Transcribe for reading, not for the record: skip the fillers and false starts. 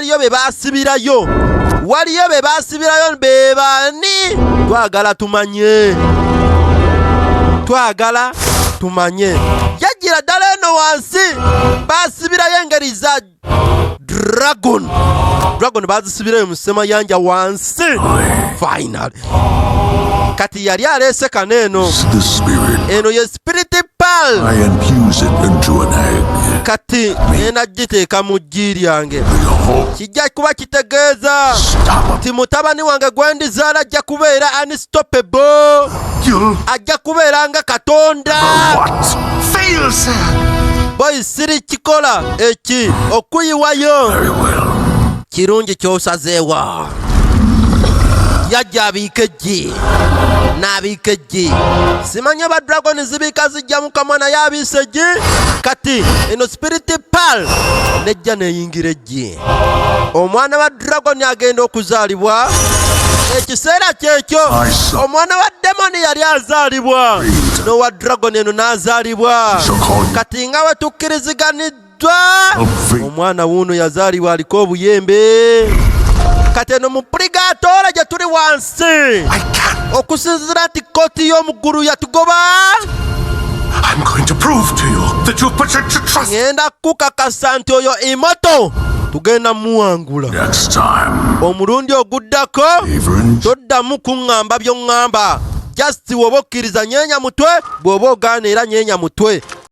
waliyo be basibirayo. Waliyo be basibirayo bebani. Twagala tumanye. Twagala tumanye. Yagira ddala eno wansi basibirayo engeri za Dragon bazisibirayo mu Semayanja wansi. Final. Kati yali alese kaneno. Eno ye spirit pal. I infuse it into an egg. Kati ena giteeka mu ggi lyange. Kijja kuba kitegeeza ti mutabani wange gwendizaala ajja kubeera unstoppable. Ajja kubeera nga Katonda. Fail, sir. Boy, siri kikola eki okuyiwayo. Kirungi kyosazeewa. Yajja abiika eggi. N'abiika eggi. Simanya ba dragon zibiika zijja mu kamwa naye abiisa eggi. Kati eno spirit pal nejja neeyingira eggi. Omwana wa dragon agenda okuzaalibwa. Ekiseera kyekyo omwana wa demoni yali azaalibwa. N'owa dragon eno n'azaalibwa. Kati nga we tukkiriziganiddwa omwana wuuno yazaalibwa aliko obuyembe. Kati eno mu purigatoole gye tuli wansi okusinziira nti kkooti y'omuggulu yatugoba. I'm going to prove to you that you put your trust. Ngenda kukakasa nti oyo imoto tugenda muwangula. Next time. Omulundi oguddako toddamu kuŋŋamba by'oŋŋamba. Just woba okkiriza nyeenya mutwe, bw'oba ogaana era nyeenya mutwe.